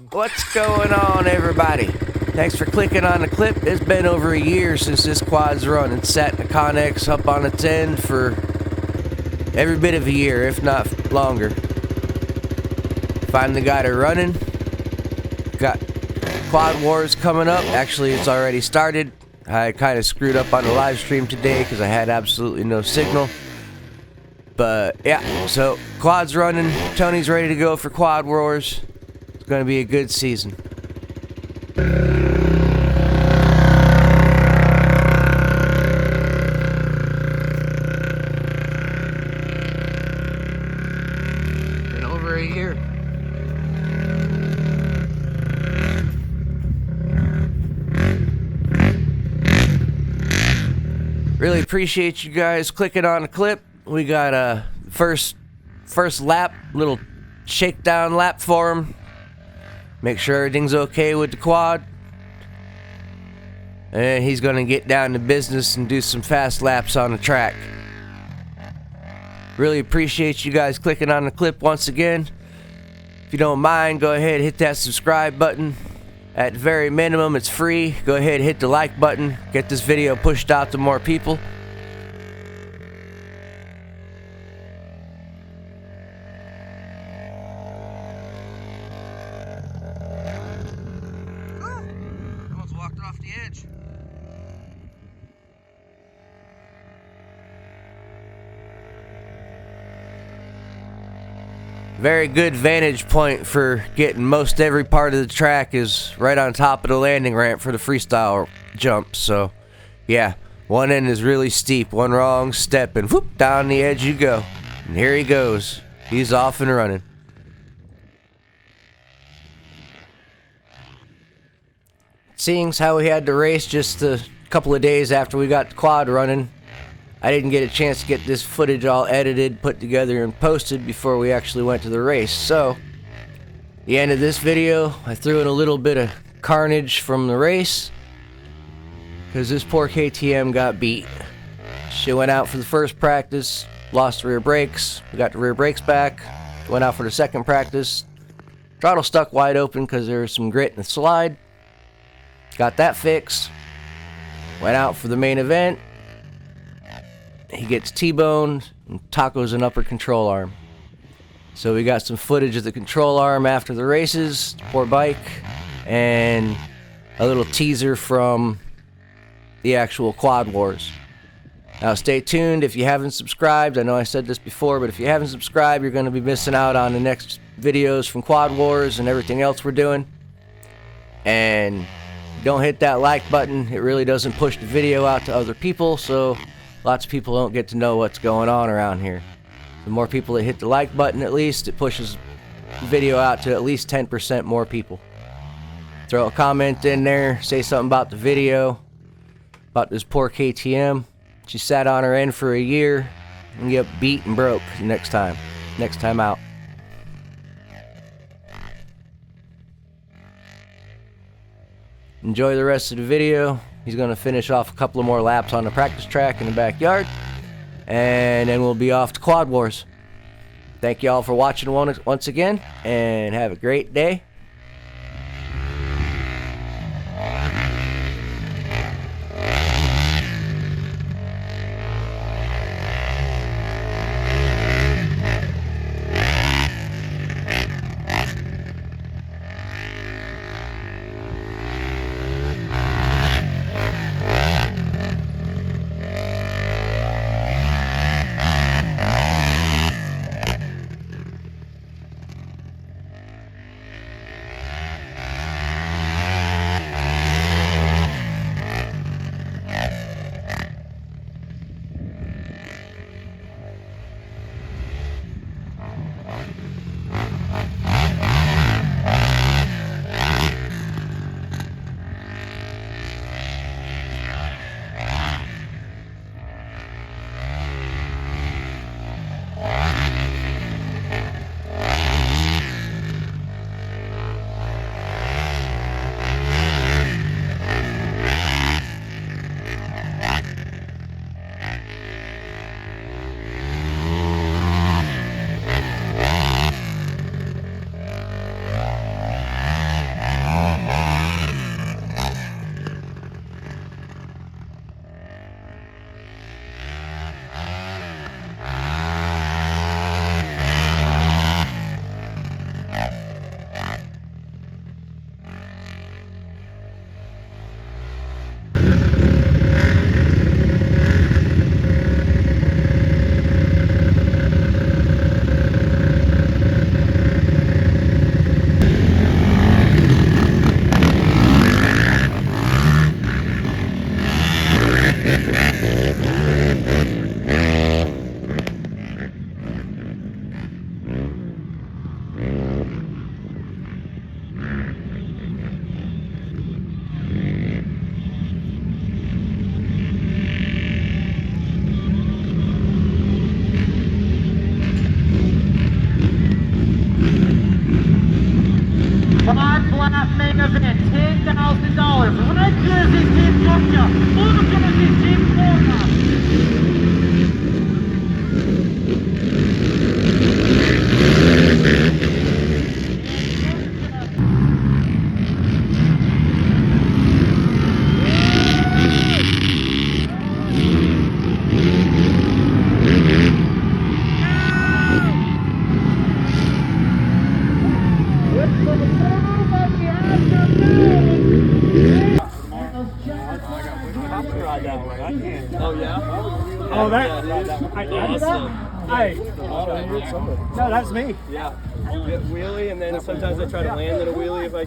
What's going on, everybody? Thanks for clicking on the clip. It's been over a year since this quad's run and sat in the Carnage up on its end for every bit of a year, if not longer. Finally got it running. Got Quad Wars coming up. Actually, it's already started. I kind of screwed up on the live stream today because I had absolutely no signal. But yeah, so quad's running. Tony's ready to go for Quad Wars. It's going to be a good season. Been over a year. Really appreciate you guys clicking on the clip. We got a first lap, little shakedown lap for him. Make sure everything's okay with the quad. And he's gonna get down to business and do some fast laps on the track. Really appreciate you guys clicking on the clip once again. If you don't mind, go ahead and hit that subscribe button. At the very minimum, it's free. Go ahead and hit the like button. Get this video pushed out to more people. Almost walked off the edge. Very good vantage point for getting most every part of the track is right on top of the landing ramp for the freestyle jump. So yeah, one end is really steep, one wrong step and whoop, down the edge you go. And here he goes. He's off and running. Seeing how we had to race just a couple of days after we got the quad running, I didn't get a chance to get this footage all edited, put together, and posted before we actually went to the race. So, the end of this video, I threw in a little bit of carnage from the race, because this poor KTM got beat. She went out for the first practice, lost the rear brakes, we got the rear brakes back, went out for the second practice, throttle stuck wide open because there was some grit in the slide, got that fixed, went out for the main event. He gets T-boned and tacos an upper control arm. So we got some footage of the control arm after the races, poor bike, and a little teaser from the actual Quad Wars. Now stay tuned if you haven't subscribed. I know I said this before, but if you haven't subscribed, you're going to be missing out on the next videos from Quad Wars and everything else we're doing. And don't hit that like button. It really doesn't push the video out to other people, so lots of people don't get to know what's going on around here. The more people that hit the like button, at least, it pushes the video out to at least 10% more people. Throw a comment in there, say something about the video, about this poor KTM. She sat on her end for a year and get beat and broke next time out. Enjoy the rest of the video. He's going to finish off a couple of more laps on the practice track in the backyard. And then we'll be off to Quad Wars. Thank you all for watching once again. And have a great day. Mod Blast main event, $10,000. Red jersey Team Georgia, blue jersey Team Florida. Oh yeah? Oh, that? Hey, no, that's me. Yeah. Get wheelie, and then sometimes I try to land in a wheelie if I